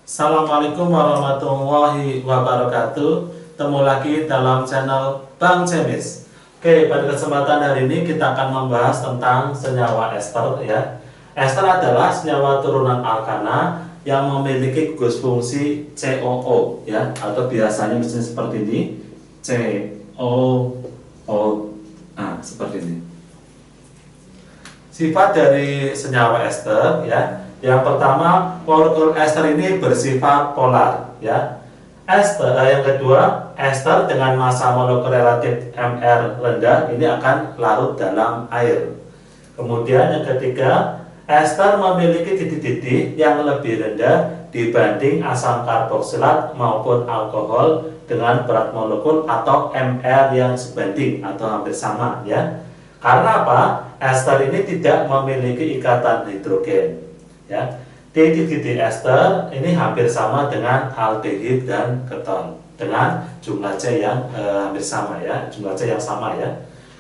Assalamualaikum warahmatullahi wabarakatuh. Ketemu lagi dalam channel Bang Cemis. Oke, pada kesempatan hari ini kita akan membahas tentang senyawa ester ya. Ester adalah senyawa turunan alkana yang memiliki gugus fungsi COO ya, atau biasanya mesin seperti ini, COO. Nah, seperti ini. Sifat dari senyawa ester ya. Yang pertama, molekul ester ini bersifat polar ya. Yang kedua, ester dengan massa molekul relatif Mr rendah ini akan larut dalam air. Kemudian yang ketiga, ester memiliki titik-titik yang lebih rendah dibanding asam karboksilat maupun alkohol dengan berat molekul atau Mr yang sebanding atau hampir sama ya. Karena apa? Ester ini tidak memiliki ikatan hidrogen. Ya, titik-titik ester ini hampir sama dengan aldehid dan keton dengan jumlah C yang hampir sama ya, jumlah C yang sama ya.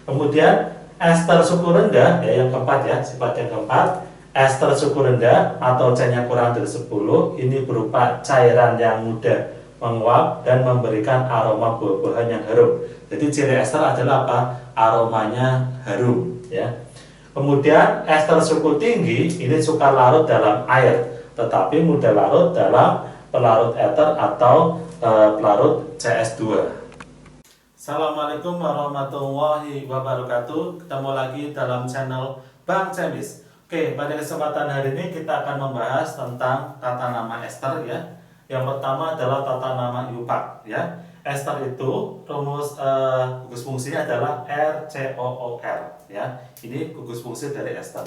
Kemudian ester suku rendah ya, yang keempat ya, sifat yang keempat, ester suku rendah atau C-nya kurang dari 10 ini berupa cairan yang mudah menguap dan memberikan aroma buah-buahan yang harum. Jadi ciri ester adalah apa? Aromanya harum ya. Kemudian ester suku tinggi ini suka larut dalam air, tetapi mudah larut dalam pelarut eter atau pelarut CS2. Assalamualaikum warahmatullahi wabarakatuh. Ketemu lagi dalam channel Bang Cemis. Oke, pada kesempatan hari ini kita akan membahas tentang tata nama ester ya. Yang pertama adalah tata nama IUPAC ya. Ester itu rumus gugus fungsinya adalah RCOOR ya. Ini gugus fungsi dari ester.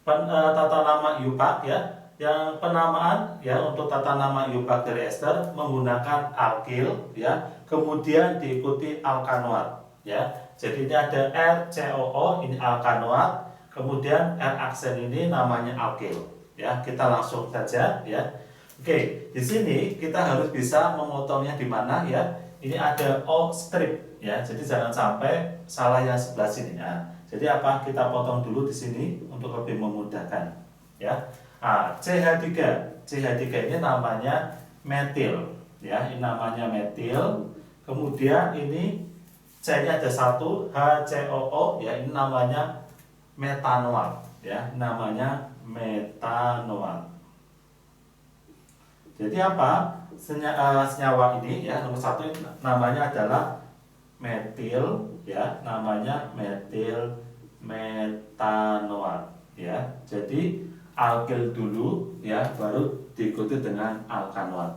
Tata nama IUPAC ya. Yang penamaan ya untuk tata nama IUPAC dari ester menggunakan alkil ya. Kemudian diikuti alkanoat ya. Jadi ini ada RCOO ini alkanoat, kemudian R aksen ini namanya alkil ya. Kita langsung saja ya. Oke, di sini kita harus bisa memotongnya di mana ya. Ini ada O strip ya. Jadi jangan sampai salah yang sebelah sini ya. Jadi apa? Kita potong dulu di sini untuk lebih memudahkan ya. CH3. CH3 ini namanya metil ya. Ini namanya metil. Kemudian ini C-nya ada satu, HCOO ya. Ini namanya metanoat ya. Namanya metanoat. Jadi apa? Senyawa ini ya, nomor satu namanya adalah metil ya, namanya metil metanoat ya. Jadi alkil dulu ya, baru diikuti dengan alkanoat.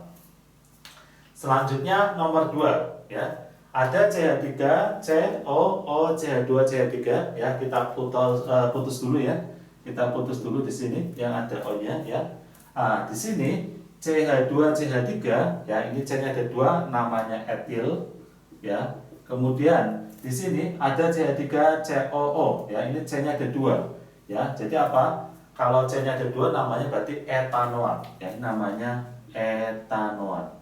Selanjutnya nomor 2 ya. Ada CH3, COO, CH2, CH3 ya. Kita putus dulu ya. Kita putus dulu di sini yang ada O-nya ya. Di sini CH2, CH3 ya, ini C-nya ada 2 namanya etil ya. Kemudian di sini ada CH3 COO ya, ini C-nya ada 2 ya. Jadi apa? Kalau C-nya ada 2 namanya berarti etanoat ya, namanya etanoat.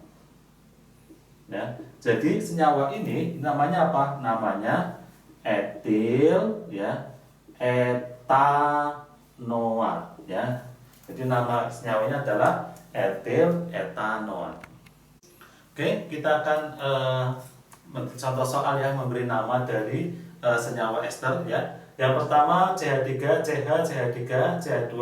Ya. Jadi senyawa ini namanya apa? Namanya etil ya, etanoat ya. Jadi nama senyawanya adalah etil etanoat. Oke, kita akan contoh soal yang memberi nama dari senyawa ester ya. Yang pertama CH3, CH, CH3, CH2,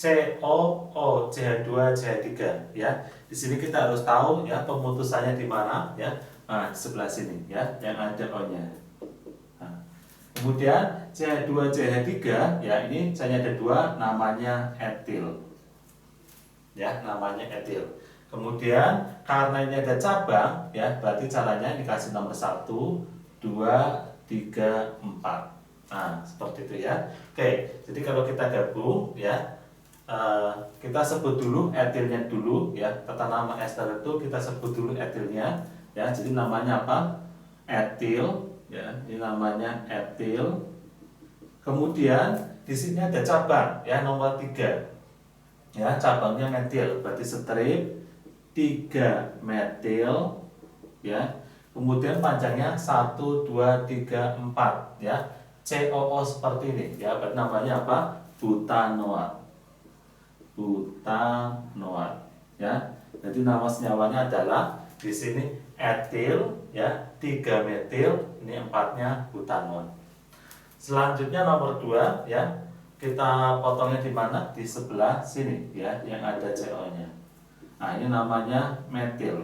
COO, CH2, CH3 ya. Di sini kita harus tahu ya pemutusannya di mana ya. Nah, di sebelah sini ya, yang ada O-nya. Nah, kemudian CH2, CH3 ya, ini C-nya ada 2 namanya etil. Ya, namanya etil. Kemudian karena ini ada cabang ya, berarti caranya dikasih nomor 1, 2, 3, 4. Nah, seperti itu ya. Oke, jadi kalau kita gabung ya, kita sebut dulu etilnya dulu ya. Tata nama ester itu kita sebut dulu etilnya ya. Jadi namanya apa? Etil ya. Ini namanya etil. Kemudian di sini ada cabang ya, nomor 3. Ya, cabangnya metil, berarti strip 3 metil ya. Kemudian panjangnya 1, 2, 3, 4 ya. COO seperti ini ya, berarti namanya apa? Butanoat. Butanoat ya. Jadi nama senyawanya adalah di sini etil, ya, 3 metil, ini 4-nya butanol. Selanjutnya nomor 2, ya, kita potongnya di mana? Di sebelah sini, ya, yang ada CO-nya. Nah, ini namanya metil.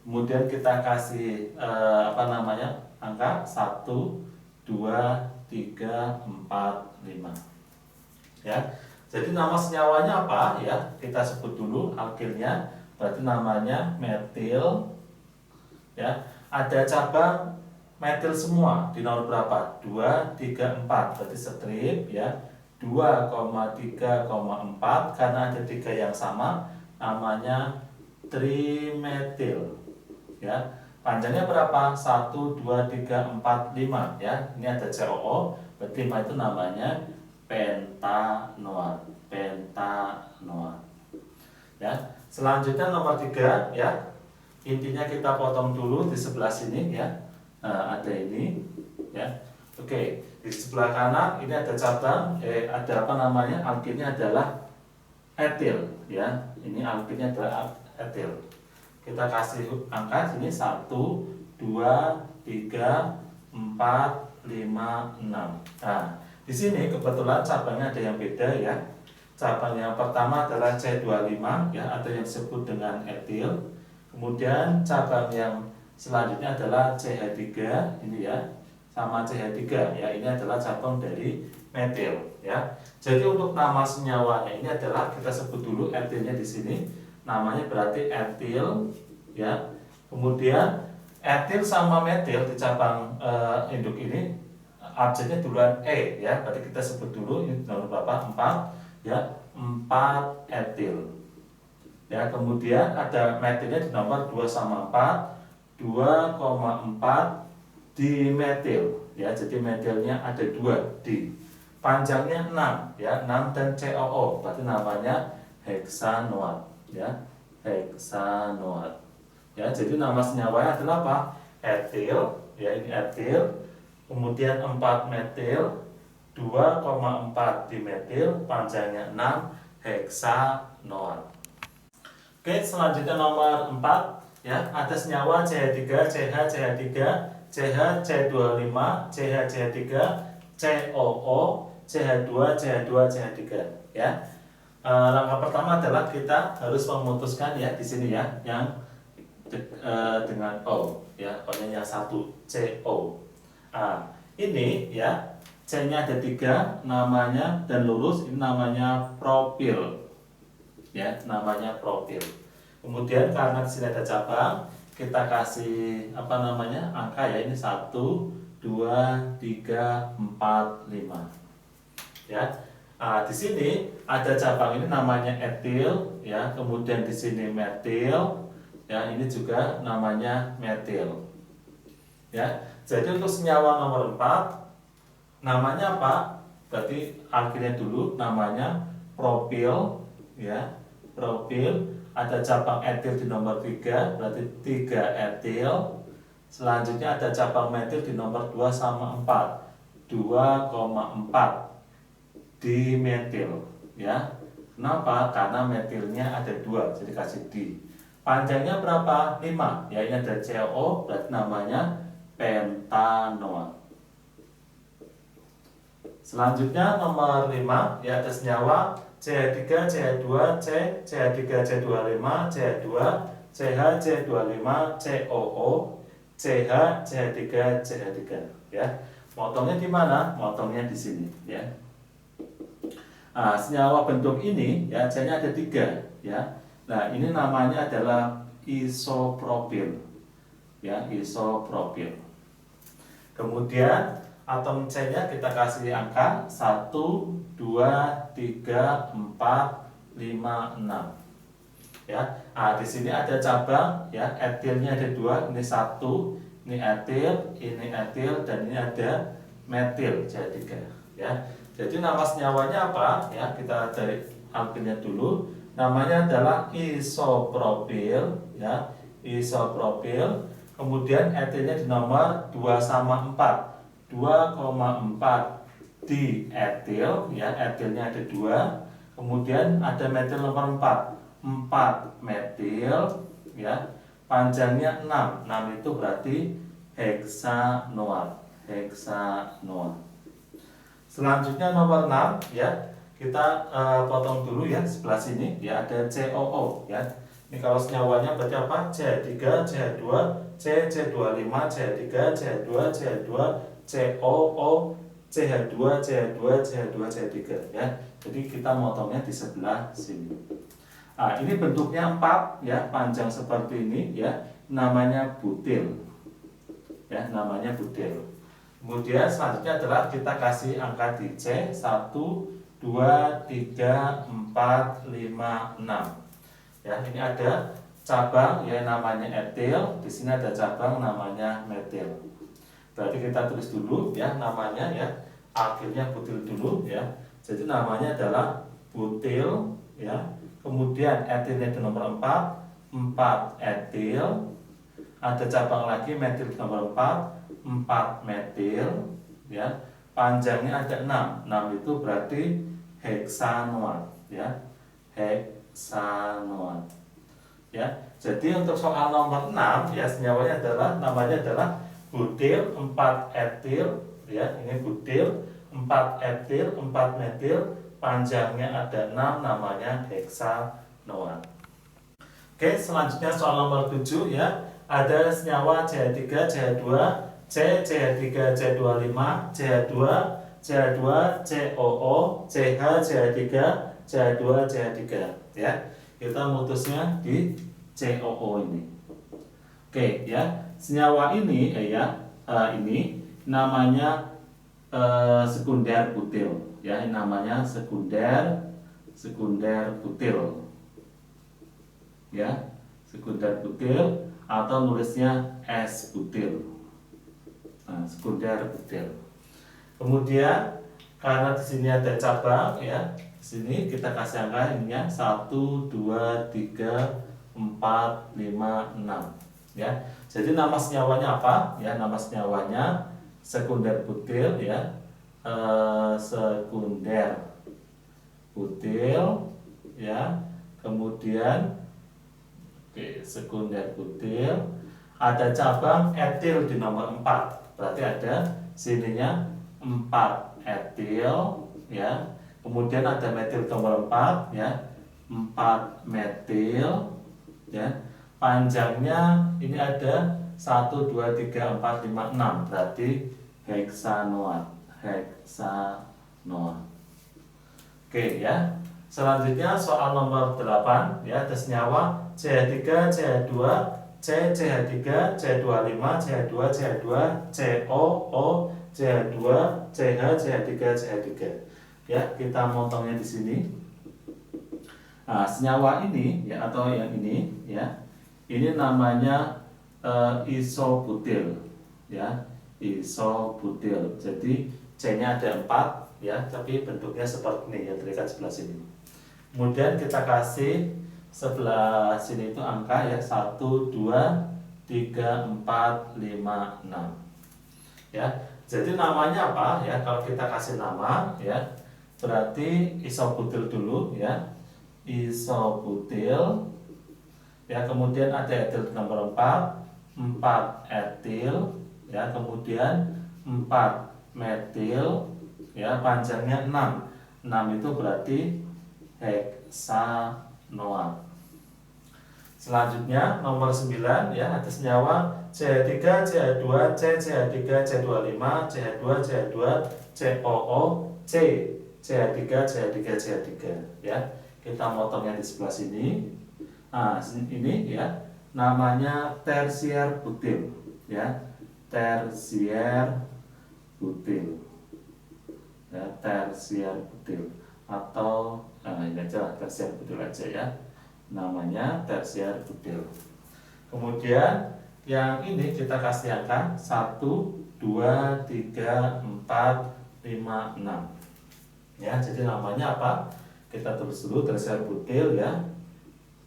Kemudian kita kasih angka 1, 2, 3, 4, 5. Ya. Jadi nama senyawanya apa ya? Kita sebut dulu alkilnya. Berarti namanya metil. Ya. Ada cabang metil semua di nomor berapa? 2, 3, 4. Berarti strip ya. 2,3,4 karena ada 3 yang sama namanya trimetil. Ya. Panjangnya berapa? 1, 2, 3, 4, 5 ya. Ini ada COO. Berarti 5 itu namanya pentanoat. Pentanoat. Ya. Selanjutnya nomor 3 ya. Intinya kita potong dulu di sebelah sini ya. Nah, ada ini ya. Oke, di sebelah kanan ini ada cabang alkilnya adalah etil ya. Ini alkilnya adalah etil. Kita kasih angka sini 1, 2, 3, 4, 5, 6. Nah, di sini kebetulan cabangnya ada yang beda ya. Cabang yang pertama adalah C25 ya, atau yang disebut dengan etil. Kemudian cabang yang selanjutnya adalah CH3 ini ya, sama CH3 ya. Ini adalah cabang dari metil ya. Jadi untuk nama senyawanya ini adalah kita sebut dulu etilnya di sini. Namanya berarti etil ya. Kemudian etil sama metil di cabang induk ini abjadnya duluan E ya. Berarti kita sebut dulu ini nomor berapa? 4 ya. 4 etil. Ya, kemudian ada metilnya di nomor 2 sama 4, 2,4 dimetil ya. Jadi metilnya ada 2 di. Panjangnya 6 ya, 6 dan COO. Berarti namanya heksanoat ya, heksanoat ya. Jadi nama senyawanya adalah apa? Etil ya, ini etil. Kemudian 4 metil, 2,4 dimetil, panjangnya 6, heksanoat. Oke, selanjutnya nomor 4 ya, ada senyawa CH3, CH, CH3, CH, C25, CH, CH3, COO, CH2, CH2, CH3 ya. Langkah pertama adalah kita harus memutuskan ya di sini ya yang dengan O ya, O-nya yang 1 CO. Ini ya C-nya ada 3 namanya dan lurus, ini namanya propil ya, namanya propil. Kemudian karena di sini ada cabang, kita kasih angka ya, ini 1, 2, 3, 4, 5 ya. Di sini ada cabang ini namanya etil ya, kemudian di sini metil ya, ini juga namanya metil ya. Jadi untuk senyawa nomor 4 namanya apa? Berarti alkilnya dulu namanya propil ya, propil. Ada cabang etil di nomor 3, berarti 3 etil. Selanjutnya ada cabang metil di nomor 2 sama 4, 2,4 dimetil ya. Kenapa? Karena metilnya ada 2, jadi kasih di. Panjangnya berapa? 5 ya, ini ada CO, berarti namanya pentanoat. Selanjutnya nomor 5 ya, ada senyawa CH3, CH2, C, CH3, C25, CH2, CH, C25, COO, CH, CH3, CH3 ya. Motongnya di mana? Motongnya di sini ya. Senyawa bentuk ini ya, C-nya ada 3 ya. Nah, ini namanya adalah isopropil ya, isopropil. Kemudian atom C-nya kita kasih angka 1, 2, 3, 4, 5, 6 ya. Di sini ada cabang ya, etilnya ada 2, ini 1, ini etil, dan ini ada metil, jadi 3 ya. Jadi nama senyawanya apa ya, kita dari alkilnya dulu. Namanya adalah isopropil ya, isopropil. Kemudian etilnya di nomor 2 sama 4, 2,4 di etil ya, etilnya ada 2. Kemudian ada metil nomor 4, 4 metil, ya. Panjangnya 6. 6 itu berarti heksanoat. Selanjutnya nomor 6, ya. Kita potong dulu ya sebelah sini, ya ada COO, ya. Ini kalau senyawanya berarti apa? CH3, CH2, C25, CH3, CH2, CH2, COO, CH2, CH2, CH2, CH3, ya. Jadi kita motongnya di sebelah sini. Nah, ini bentuknya 4, ya, panjang seperti ini, ya. Namanya butil. Ya, namanya butil. Kemudian selanjutnya adalah kita kasih angka di C, 1 2 3 4 5 6. Ya, ini ada cabang ya namanya etil, di sini ada cabang namanya metil. Berarti kita tulis dulu ya namanya ya, akhirnya butil dulu ya. Jadi namanya adalah butil ya. Kemudian etilnya di nomor 4, 4 etil. Ada cabang lagi metil di nomor 4, 4 metil ya. Panjangnya ada 6. 6 itu berarti heksanoat ya. Heksanoat. Ya. Jadi untuk soal nomor 6 ya senyawanya adalah namanya adalah butil 4 etil ya. Ini butil 4 etil 4 metil, panjangnya ada 6, namanya heksanoat. Oke, selanjutnya soal nomor 7 ya. Ada senyawa CH3, CH2, CH3, CH25, CH2, CH2, COO, CH, CH3, CH2, CH3 ya. Kita mutusnya di COO ini. Oke ya, senyawa ini ini namanya sekunder butil ya, ini namanya sekunder butil. Ya, sekunder butil atau nulisnya S butil. Nah, sekunder butil. Kemudian karena di sini ada cabang ya, di sini kita kasih angka ininya 1 2 3 4 5 6 ya. Jadi nama senyawanya apa? Ya, nama senyawanya sekunder butil ya. Sekunder butil ya. Kemudian sekunder butil, ada cabang etil di nomor 4. Berarti ada sininya 4 etil ya. Kemudian ada metil nomor 4 ya. 4 metil ya. Panjangnya ini ada 1 2 3 4 5 6. Berarti heksanoat. Oke ya. Selanjutnya soal nomor 8 ya, ada senyawa CH3, CH2, CH3, CH25, CH2, CH2, COO, CH2, CH, CH3, CH3. Ya, kita motongnya di sini. Nah, senyawa ini ya atau yang ini ya. Ini namanya isobutil ya, isobutil. Jadi C-nya ada 4 ya, tapi bentuknya seperti ini yang terlihat sebelah sini. Kemudian kita kasih sebelah sini itu angka ya 1 2 3 4 5 6. Ya. Jadi namanya apa ya? Kalau kita kasih nama ya, berarti isobutil dulu ya. Isobutil. Ya, kemudian ada etil nomor 4, 4 etil ya, kemudian 4 metil ya, panjangnya 6. 6 itu berarti heksanoat. Selanjutnya nomor 9 ya, ada senyawa CH3, CH2, CH3, CH25, CH2, CH2, COO, CH3, CH3, CH3 ya. Kita motongnya di sebelah sini. Nah, ini ya namanya tersier butil ya. Tersier butil. Ya, tersier butil atau ini aja tersier butil aja ya, namanya tersier butil. Kemudian yang ini kita kasih angka 1 2 3 4 5 6 ya. Jadi namanya apa, kita tulis dulu tersier butil ya,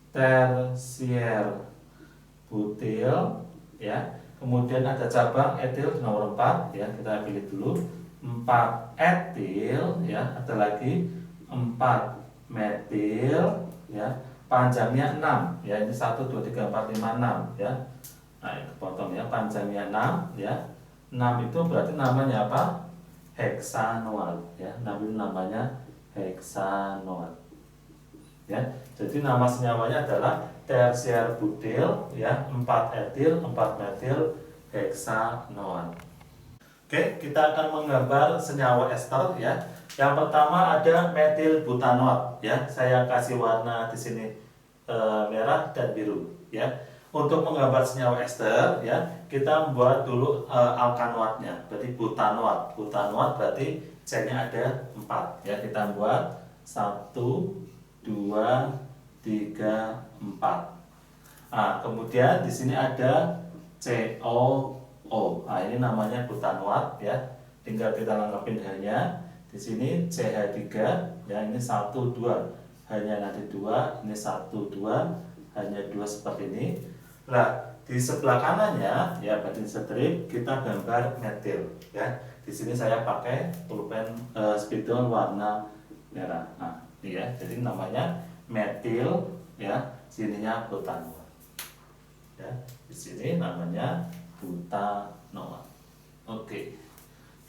tersier butil ya. Kemudian ada cabang etil nomor 4 ya, kita pilih dulu 4 etil ya, ada lagi 4 metil ya, panjangnya 6 ya, ini 1 2 3 4 5 6 ya. Nah, ini kepotong ya, panjangnya 6 ya. 6 itu berarti namanya apa? Heksanoat ya. 6 itu namanya heksanoat. Ya. Jadi nama senyawanya adalah tersier butil ya, 4 etil 4 metil heksanoat. Oke, kita akan menggambar senyawa ester ya. Yang pertama ada metil butanoat ya. Saya kasih warna di sini merah dan biru ya. Untuk menggambar senyawa ester ya, kita membuat dulu alkanoatnya. Berarti butanoat. Butanoat berarti C-nya ada 4 ya. Kita buat 1 2 3 4. Nah, kemudian di sini ada COO. Nah, ini namanya butanoat ya. Tinggal kita lengkapin hanya. Di sini CH3 ya, ini 1 2. Hanya nanti 2, ini 1 2, hanya 2 seperti ini. Nah, di sebelah kanannya ya, berarti strip kita gambar metil ya. Di sini saya pakai pulpen spidol warna merah. Nah, ini ya. Jadi namanya metil ya, sininya butanoat. Ya, di sini namanya butanoat. Oke.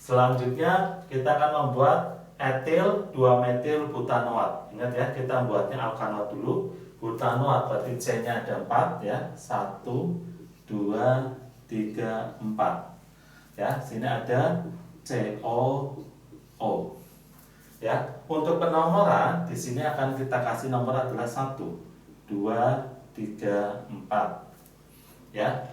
Selanjutnya kita akan membuat etil 2 metil butanoat. Ingat ya, kita buatnya alkanoat dulu. Butanoat berarti C-nya ada 4 ya. 1 2 3 4. Ya, sini ada COO. Ya, untuk penomoran di sini akan kita kasih nomor adalah 1 2 3 4. Ya.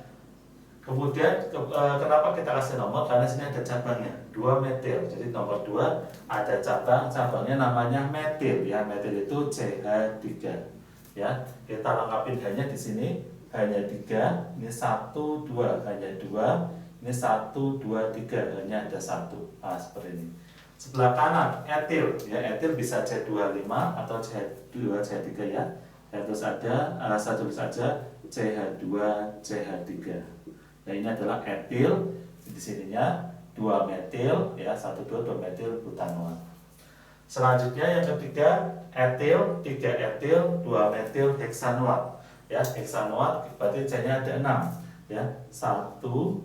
Kemudian kenapa kita kasih nomor? Karena sini ada cabangnya 2 metil. Jadi nomor 2 ada cabangnya namanya metil ya. Metil itu CH3. Ya. Kita lengkapin hanya di sini hanya 3. Ini 1 2 hanya 2. Ini 1 2 3 hanya ada 1. Nah, seperti ini. Sebelah kanan etil ya. Etil bisa C25 atau CH2 CH3 ya. Terus ada saya tulis saja CH2 CH3. Nah, ini adalah etil, di sininya 2 metil ya, 1 2 2 metil butanoat. Selanjutnya yang ketiga etil 3 etil 2 metil heksanoat. Ya, heksanoat berarti C-nya ada 6 ya. 1 2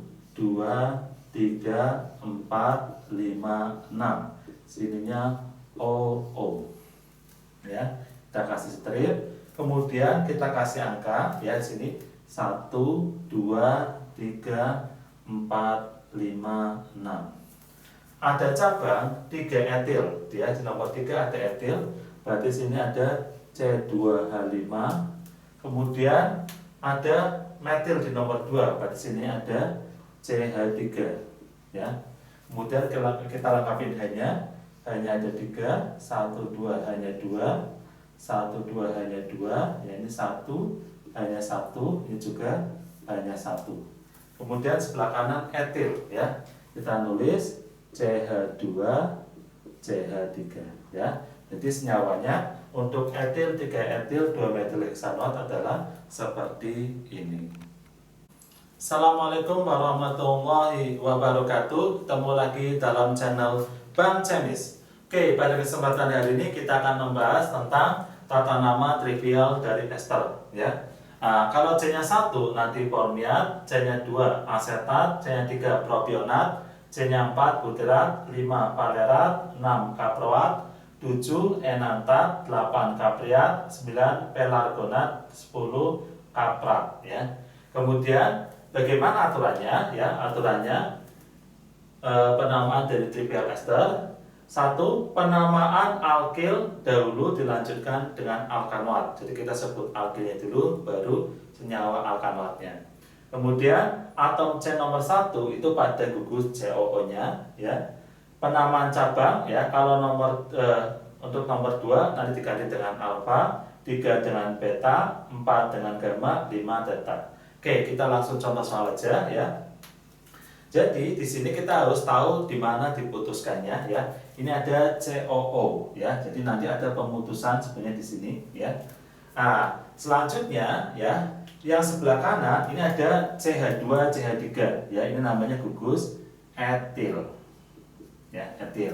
3 4 5 6. Sininya OO. Ya, kita kasih strip, kemudian kita kasih angka ya, di sini 1 2 3 4 5 6. Ada cabang 3 etil ya, di nomor 3 ada etil, berarti sini ada C2H5. Kemudian ada metil di nomor 2, berarti sini ada CH3 ya. Kemudian kita lengkapin hanya ada 3, 1 2 hanya 2, 1 2 hanya 2 ya, ini 1 hanya 1, ini juga hanya 1. Kemudian sebelah kanan etil ya, kita nulis CH2 CH3 ya. Jadi senyawanya untuk etil 3 etil 2 metil heksanoat adalah seperti ini. Assalamualaikum warahmatullahi wabarakatuh. Ketemu lagi dalam channel Bang Cemis. Oke, pada kesempatan hari ini kita akan membahas tentang tata nama trivial dari ester ya. Nah, kalau C-nya 1 nanti formiat, C-nya 2 asetat, C-nya 3 propionat, C-nya 4 butirat, 5 palerat, 6 kaproat, 7 enantat, 8 kapriat, 9 pelargonat, 10 kaprat ya. Kemudian bagaimana aturannya ya? Aturannya penamaan dari trivial ester. 1. Penamaan alkil dahulu dilanjutkan dengan alkanoat. Jadi kita sebut alkilnya dulu, baru senyawa alkanoatnya. Kemudian atom C nomor 1 itu pada gugus COO-nya ya. Penamaan cabang ya, kalau untuk nomor 2 nanti diganti dengan alfa, 3 dengan beta, 4 dengan gamma, 5 delta. Oke, kita langsung contoh soal aja ya. Jadi di sini kita harus tahu di mana diputuskannya ya. Ini ada COO ya. Jadi nanti ada pemutusan sebenarnya di sini ya. Nah, selanjutnya ya, yang sebelah kanan ini ada CH2 CH3 ya. Ini namanya gugus etil. Ya, etil.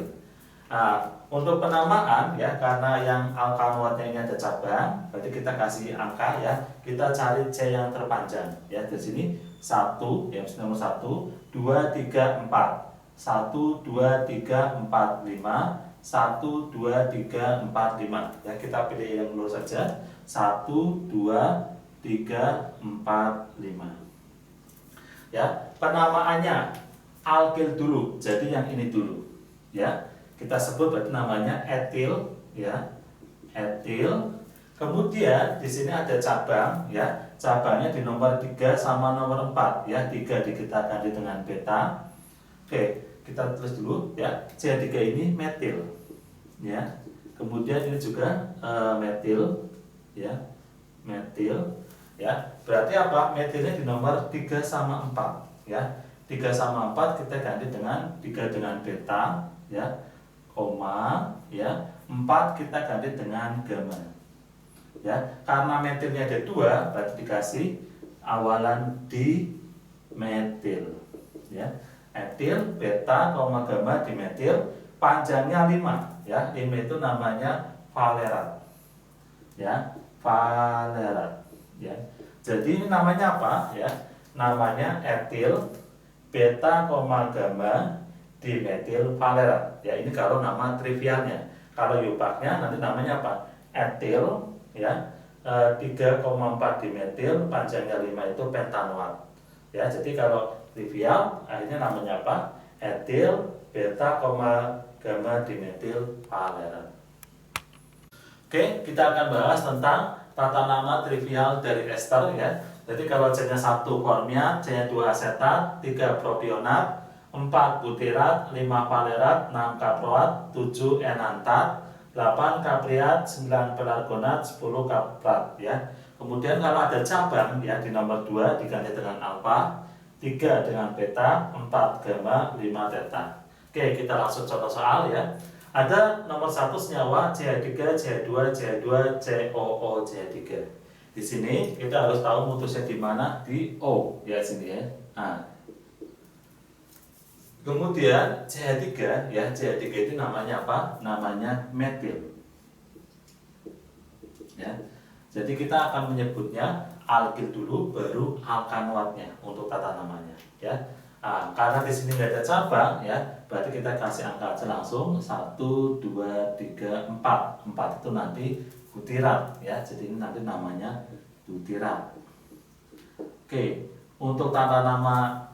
Nah, untuk penamaan ya, karena yang alkanoatnya ini ada cabang, berarti kita kasih angka ya. Kita cari C yang terpanjang ya. Di sini 1 ya, nomor 1, 2, 3, 4. 1, 2, 3, 4, 5. 1, 2, 3, 4, 5. Ya, kita pilih yang lurus saja. 1, 2, 3, 4, 5. Ya, penamaannya alkil dulu. Jadi yang ini dulu. Ya. Kita sebut berarti namanya etil ya. Etil. Kemudian di sini ada cabang ya. Cabangnya di nomor 3 sama nomor 4 ya. 3 kita ganti dengan beta. Oke, kita tulis dulu ya. C3 ini metil ya. Kemudian ini juga metil ya. Metil ya. Berarti apa? Metilnya di nomor 3 sama 4 ya. 3 sama 4 kita ganti dengan 3 dengan beta ya, koma ya, 4 kita ganti dengan gamma ya. Karena metilnya ada 2 berarti dikasih awalan di metil ya. Etil, beta, koma, gamma di metil, panjangnya 5 ya. 5 itu namanya valerat ya, valerat ya. Jadi ini namanya apa ya? Namanya etil beta, gamma dimetil valerat ya. Ini kalau nama trivialnya. Kalau yupaknya nanti namanya apa? Etil ya, 3,4 dimetil, panjangnya 5 itu pentanoat ya. Jadi kalau trivial akhirnya namanya apa? Etil beta, gamma dimetil valerat. Oke, kita akan bahas tentang tata nama trivial dari ester ya. Jadi kalau C-nya 1 formiat, C-nya 2 asetat, 3 propionat, 4 butirat, 5 valerat, 6 kaproat, 7 enantat, 8 kapriat, 9 pelargonat, 10 kaprat ya. Kemudian kalau ada cabang ya, di nomor 2 diganti dengan alfa, 3 dengan beta, 4 gamma, 5 theta. Oke, kita langsung contoh soal ya. Ada nomor 1 senyawa CH3, CH2, CH2, COO, CH3. Di sini kita harus tahu mutusnya di mana, di O ya sini ya. Nah, kemudian CH3 ya, CH3 itu namanya apa? Namanya metil. Ya. Jadi kita akan menyebutnya alkil dulu baru alkanoatnya untuk tata namanya ya. Nah, karena di sini nggak ada cabang ya, berarti kita kasih angka aja langsung 1, 2, 3, 4. 4 itu nanti butirat ya. Jadi ini nanti namanya butirat. Oke, untuk tata nama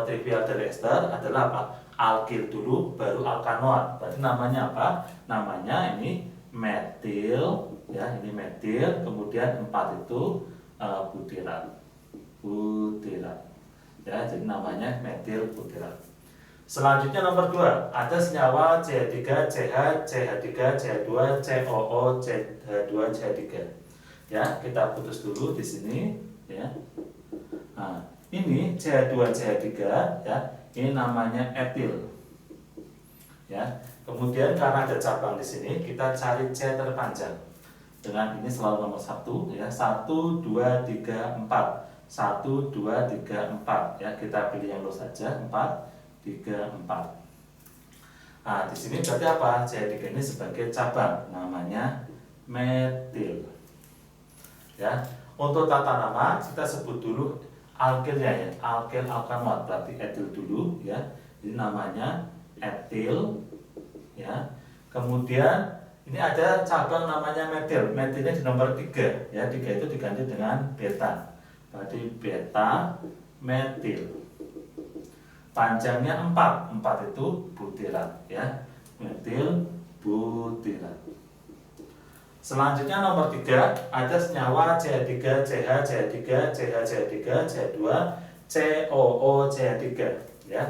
trivial dari ester adalah apa? Alkil dulu baru alkanoat. Berarti namanya apa? Namanya ini metil ya, ini metil, kemudian 4 itu butirat. Butirat. Ya, jadi namanya metil butirat. Selanjutnya nomor 2, ada senyawa CH3, CH, CH3, CH2, COO, CH2, CH3. Ya, kita putus dulu di sini ya. Nah, ini CH2, CH3 ya, ini namanya etil. Ya. Kemudian karena ada cabang di sini, kita cari C terpanjang. Dengan ini selalu nomor 1 ya, 1 2 3 4. 1 2 3 4 ya, kita pilih yang lurus saja, 4 3 4. Nah, di sini berarti apa? CH3 ini sebagai cabang, namanya metil. Ya, untuk tata nama kita sebut dulu alkilnya ya, alkil alkanoat, berarti etil dulu ya. Ini namanya etil ya. Kemudian ini ada cabang namanya metil. Metilnya di nomor 3 ya. 3 itu diganti dengan beta. Berarti beta metil. Panjangnya 4. 4 itu butirat ya. Metil butirat. Selanjutnya nomor 3, ada senyawa CH3, CH, CH3, CH, CH3, CH2, COO, CH3 ya.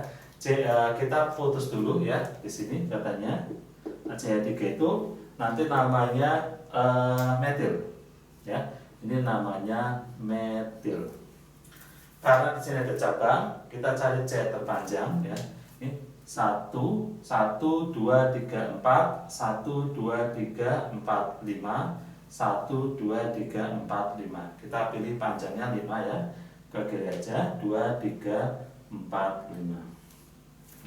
Kita putus dulu ya di sini katanya. Nah, CH3 itu nanti namanya metil ya. Ini namanya metil. Karena di sini ada cabang, kita cari C terpanjang ya. Ini 1 1 2 3 4 1 2 3 4 5 1 2 3 4 5. Kita pilih panjangnya 5 ya. Ke kiri aja 2 3 4 5.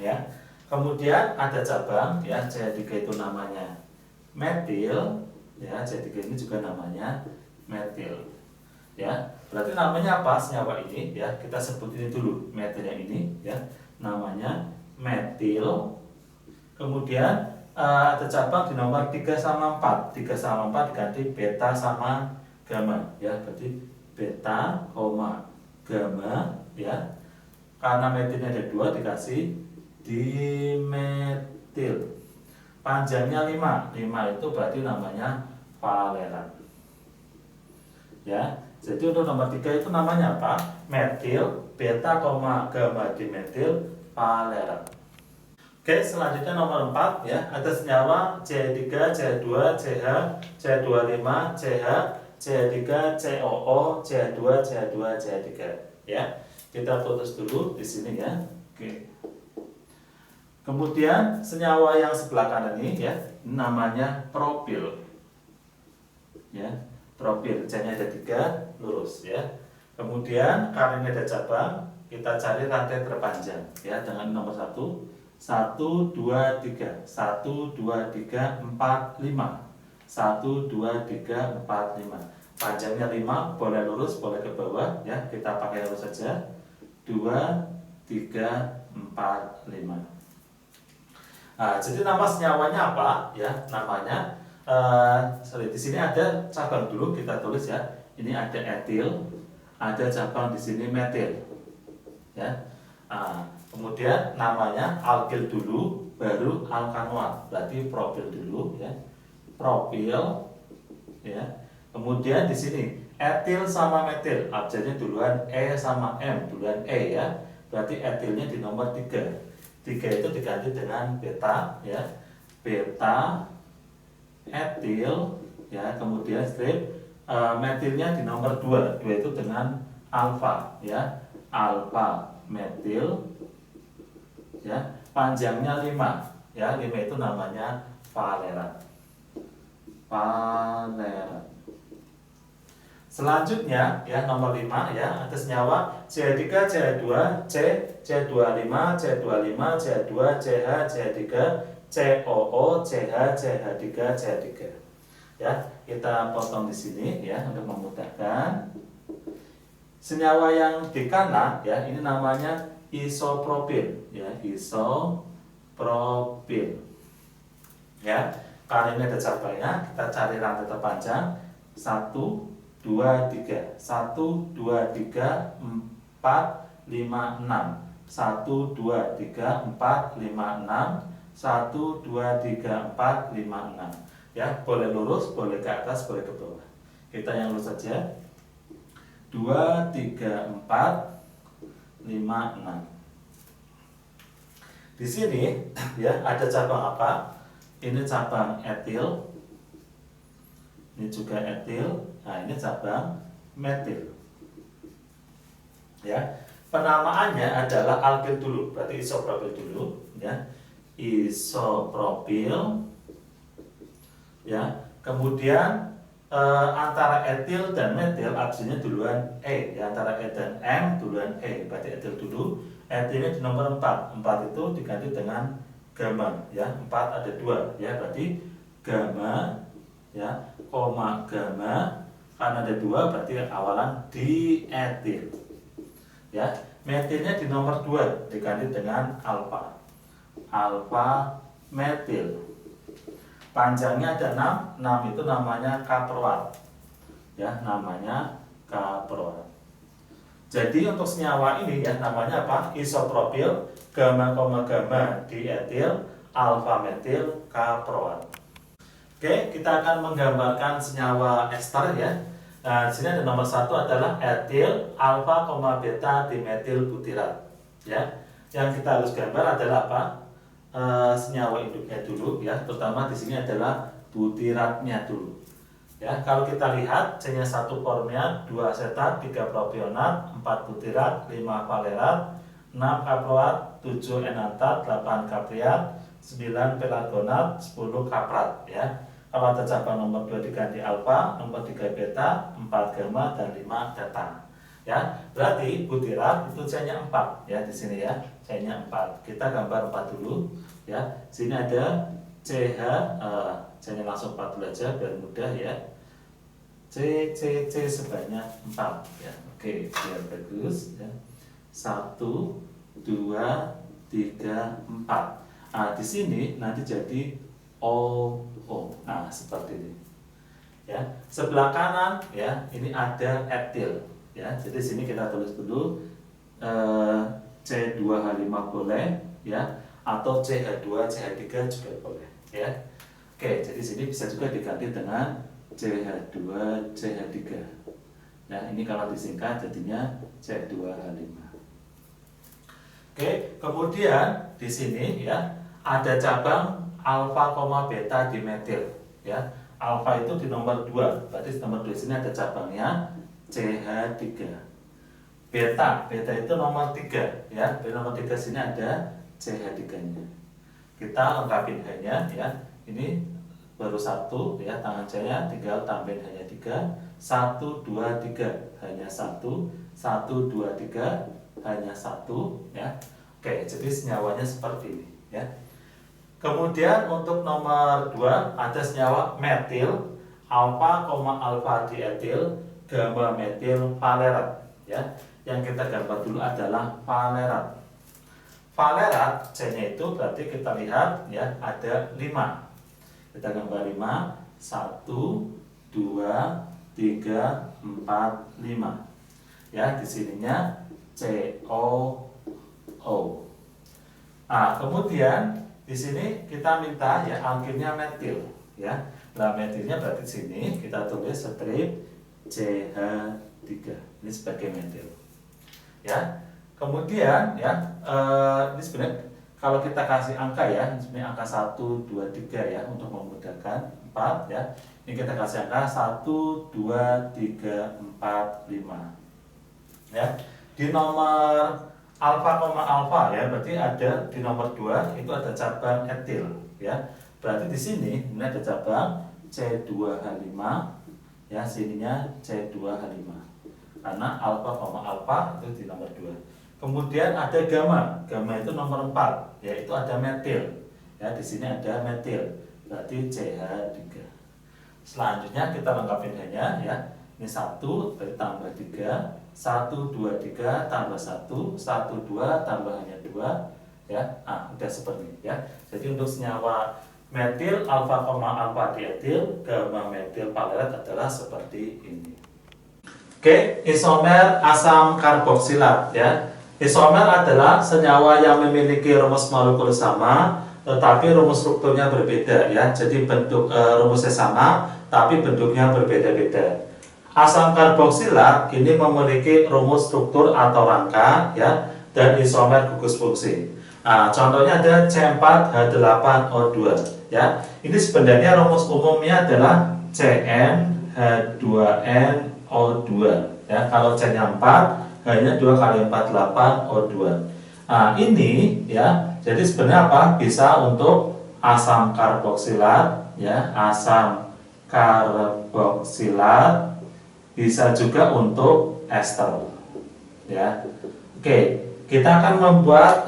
Ya. Kemudian ada cabang ya, C3 itu namanya metil ya, C3 ini juga namanya metil. Ya, berarti namanya apa senyawa ini ya? Kita sebut ini dulu, metilnya ini ya. Namanya metil. Kemudian ada cabang di nomor 3 sama 4. 3 sama 4 diganti beta sama gamma ya. Berarti beta, gamma ya. Karena metilnya ada 2 dikasih dimetil. Panjangnya 5. 5 itu berarti namanya valerat. Ya. Jadi untuk nomor 3 itu namanya apa? Metil, beta, gamma dimetil valerat. Oke, selanjutnya nomor 4 ya. Ada senyawa C3, C2, CH, C25, CH, CH3, COO, CH2, CH2, CH3 ya. Kita tulis dulu di sini ya. Oke. Kemudian senyawa yang sebelah kanan ini ya, namanya propil. Ya, propil. C-nya ada 3, lurus ya. Kemudian karena ini ada cabang, kita cari rantai terpanjang ya dengan nomor 1, 1, 2, 3, 1, 2, 3, 4, 5, 1, 2, 3, 4, 5. Panjangnya 5, boleh lurus, boleh ke bawah ya. Kita pakai lurus saja. 2, 3, 4, 5. Nah, jadi nama senyawanya apa? Ya, namanya di sini ada cabang dulu kita tulis ya. Ini ada etil, ada cabang di sini metil. Ya. Kemudian namanya alkil dulu, baru alkanoat. Berarti propil dulu ya. Propil ya. Kemudian di sini etil sama metil, abjadnya duluan E sama M, duluan E ya. Berarti etilnya di nomor 3. 3 itu diganti dengan beta ya. Beta etil ya, kemudian strip metilnya di nomor 2. 2 itu dengan alfa ya. Alfa metil ya. Panjangnya 5 ya. 5 itu namanya valerat. Valerat. Selanjutnya ya nomor 5 ya, ada senyawa CH3, CH2, C, C25, C25, CH2, CH, CH3, COO, CH, CH3, CH3. Ya, kita potong di sini ya untuk memudahkan. Senyawa yang di kanan ya, ini namanya isopropil ya, isopropil. Ya, kali ini ada cabangnya, kita cari rantai terpanjang 1, 2, 3, 1, 2, 3, 4, 5, 6, 1, 2, 3, 4, 5, 6, 1, 2, 3, 4, 5, 6 ya, boleh lurus, boleh ke atas, boleh ke bawah. Kita yang lurus saja. 2, 3, 4, 5, 6. Di sini ya ada cabang apa? Ini cabang etil. Ini juga etil. Nah, ini cabang metil. Ya. Penamaannya adalah alkil dulu, berarti isopropil dulu ya. Isopropil. Ya. Kemudian antara etil dan metil absennya duluan E ya, antara E dan M duluan E, berarti etil dulu. Etilnya di nomor 4. 4 itu diganti dengan gamma ya. 4 ada 2 ya, berarti gamma ya, gamma. Karena ada 2 berarti awalan dietil. Ya, metilnya di nomor 2 diganti dengan alfa. Alfa metil. Panjangnya ada 6. 6 itu namanya kaproat. Ya, namanya kaproat. Jadi untuk senyawa ini ya namanya apa? Isopropil, gamma, gamma dietil, alfa metil kaproat. Oke, kita akan menggambarkan senyawa ester ya. Nah, di sini ada nomor 1 adalah etil alfa, beta dimetil butirat. Ya, yang kita harus gambar adalah apa? Senyawa induknya dulu ya. Terutama di sini adalah butiratnya dulu. Ya, kalau kita lihat C-nya 1 formiat, 2 asetat, 3 propionat, 4 butirat, 5 valerat, 6 kaproat, 7 enantat, 8 kapriat, 9 pelargonat, 10 kaprat ya. Kalau ada cabang nomor 2 diganti alfa, nomor 3 beta, 4 gamma, dan 5 delta. Ya, berarti butiran itu C-nya 4 ya di sini ya. C-nya 4. Kita gambar 4 dulu ya. Sini ada CH, C-nya langsung 4 dulu aja biar mudah ya. C sebanyak 4 ya. Oke, biar bagus ya. 1 2 3 4. Nah, di sini nanti jadi O. Nah, seperti ini. Ya, sebelah kanan ya, ini ada etil ya. Jadi sini kita tulis dulu C2H5 boleh ya, atau CH2 CH3 juga boleh ya. Oke, jadi sini bisa juga diganti dengan CH2 CH3. Nah, ini kalau disingkat jadinya C2H5. Oke, kemudian di sini ya ada cabang alfa, beta dimetil ya. Alfa itu di nomor 2, berarti nomor 2 sini ada cabangnya CH3. Beta itu nomor 3 ya. Di nomor 3 sini ada CH3-nya. Kita lengkapin hanya ya. Ini baru 1 ya, tangan saya tinggal tambahin hanya 3. 1 2 3 hanya 1. 1 2 3 hanya 1 ya. Oke, jadi senyawanya seperti ini ya. Kemudian untuk nomor 2 ada senyawa metil, alfa, alfa dietil, gamma metil valerat ya. Yang kita gambar dulu adalah valerat. Valerat C-nya itu berarti kita lihat ya ada 5. Kita gambar 5, 1 2 3 4 5. Ya, di sininya COO. Nah, kemudian di sini kita minta ya alkilnya metil ya. Nah, metilnya berarti di sini kita tulis strip CH3. Ini sebagai metil. Ya. Kemudian ya ini sebenarnya kalau kita kasih angka ya, sebenarnya angka 1 2 3 ya untuk memudahkan 4 ya. Ini kita kasih angka 1 2 3 4 5. Ya. Di nomor alfa ya, berarti ada di nomor 2 itu ada cabang etil ya. Berarti di sini ini ada cabang C2H5 ya, sininya C2H5. Karena alfa itu di nomor 2. Kemudian ada gamma itu nomor 4 yaitu ada metil ya, di sini ada metil berarti CH3. Selanjutnya kita lengkapin hanya ya. Ini 1 tambah 3, 1 2 3 tambah 1, 1 2 tambah hanya 2 ya. Nah, udah seperti ini ya. Jadi untuk senyawa metil alfa dietil gamma metil valerat adalah seperti ini. Oke, isomer asam karboksilat ya. Isomer adalah senyawa yang memiliki rumus molekul sama tetapi rumus strukturnya berbeda ya. Jadi bentuk rumusnya sama tapi bentuknya berbeda-beda. Asam karboksilat ini memiliki rumus struktur atau rangka ya dan isomer gugus fungsi. Nah, contohnya ada C4H8O2 ya. Ini sebenarnya rumus umumnya adalah CnH2nO2 ya. Kalau C-nya 4 hanya 2 kali 4 8 O2. Nah, ini ya. Jadi sebenarnya apa? Bisa untuk asam karboksilat ya, asam karboksilat, bisa juga untuk ester ya. Oke, kita akan membuat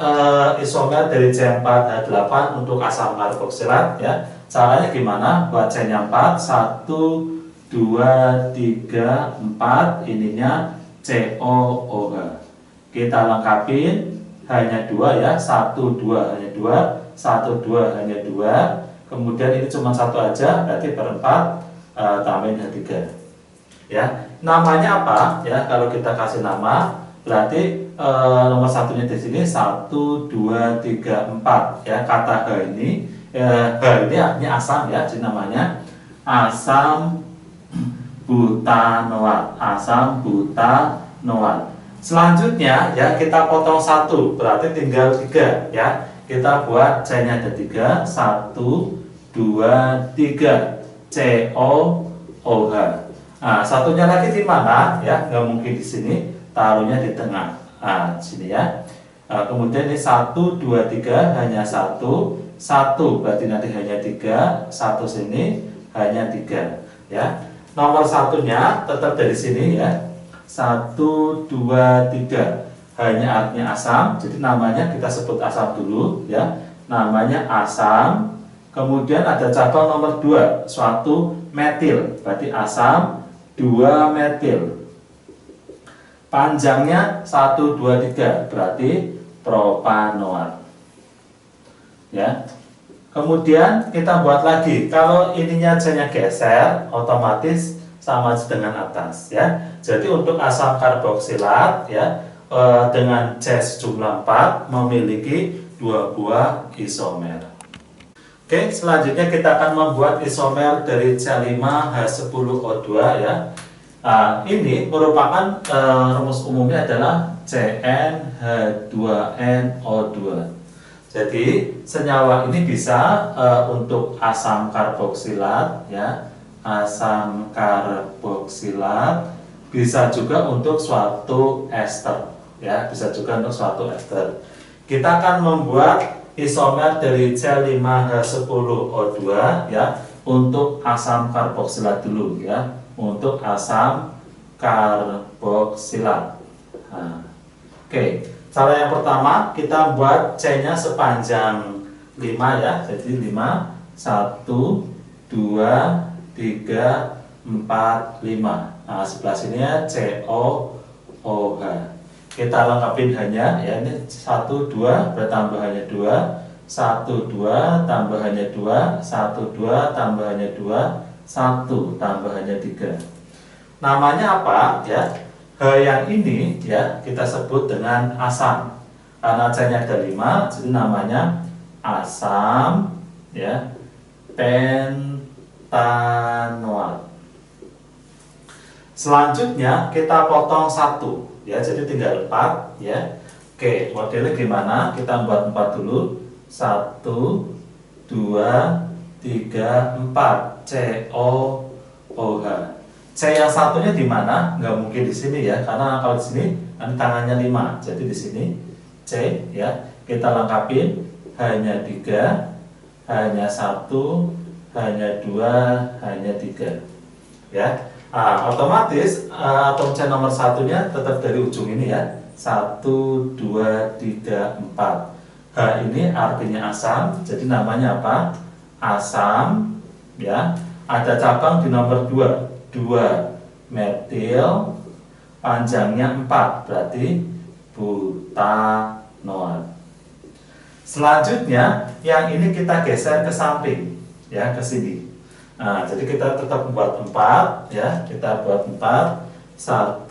isomer dari C4H8 untuk asam karboksilat ya. Caranya gimana? Buat C-nya 4, 1 2 3 4, ininya COOH. Kita lengkapin hanya 2 ya, 1 2 hanya 2, 1 2 hanya 2. Kemudian ini cuma 1 aja, berarti berempat, tambahin 3. Ya, namanya apa? Ya, kalau kita kasih nama, berarti nomor satunya di sini 1 2 3 4 ya. Kata H ini ini artinya asam ya, jadi namanya asam butanoat, asam butanoat. Selanjutnya ya kita potong 1, berarti tinggal 3 ya. Kita buat C-nya ada 3, 1 2 3 COOH. Nah, satunya lagi di mana ya? Nggak mungkin di sini, taruhnya di tengah. Nah, di sini ya. Kemudian ini 1 2 3 hanya 1 berarti nanti hanya 3, 1 sini hanya 3 ya. Nomor satunya tetap dari sini ya. 1, 2, 3. H-nya artinya asam, jadi namanya kita sebut asam dulu ya. Namanya asam. Kemudian ada cabang nomor 2, suatu metil, berarti asam 2 metil. Panjangnya 1, 2, 3, berarti propanoat. Ya. Kemudian kita buat lagi. Kalau ininya C-nya geser, otomatis sama dengan atas ya. Jadi untuk asam karboksilat ya, dengan C sejumlah 4 memiliki 2 buah isomer. Oke, selanjutnya kita akan membuat isomer dari C5H10O2 ya. Ini merupakan rumus umumnya adalah CnH2nO2. Jadi senyawa ini bisa untuk asam karboksilat ya, asam karboksilat, bisa juga untuk suatu ester ya, bisa juga untuk suatu ester. Kita akan membuat isomer dari C5H10O2 ya, untuk asam karboksilat dulu ya, untuk asam karboksilat. Oke, cara yang pertama kita buat C-nya sepanjang 5 ya, jadi 5, 1, 2, 3, 4, 5. Nah, sebelah sini ya COOH. Kita lengkapin hanya ya, ini 1, 2 bertambahannya 2, 1, 2 tambahannya 2, 1, 2 tambahannya 2, 1 tambahannya 3. Namanya apa ya? H yang ini ya kita sebut dengan asam. Karena C-nya ada 5, jadi namanya asam ya, pentanoat. Selanjutnya kita potong 1 ya, jadi tinggal 4 ya. Oke, modelnya gimana? Kita buat 4 dulu. 1, 2, 3, 4. COOH. C yang satunya di mana? Nggak mungkin di sini ya, karena kalau di sini nanti tangannya 5. Jadi di sini C ya. Kita lengkapin hanya 3, hanya 1, hanya 2, hanya 3. Ya. Otomatis atom C nomor satunya tetap dari ujung ini ya, 1, 2, 3, 4. H ini artinya asam, jadi namanya apa? Asam ya. Ada cabang di nomor 2, 2 metil, panjangnya 4, berarti butanoat. Selanjutnya yang ini kita geser ke samping ya, ke sini. Nah, jadi kita tetap buat 4 ya, kita buat 4, 1,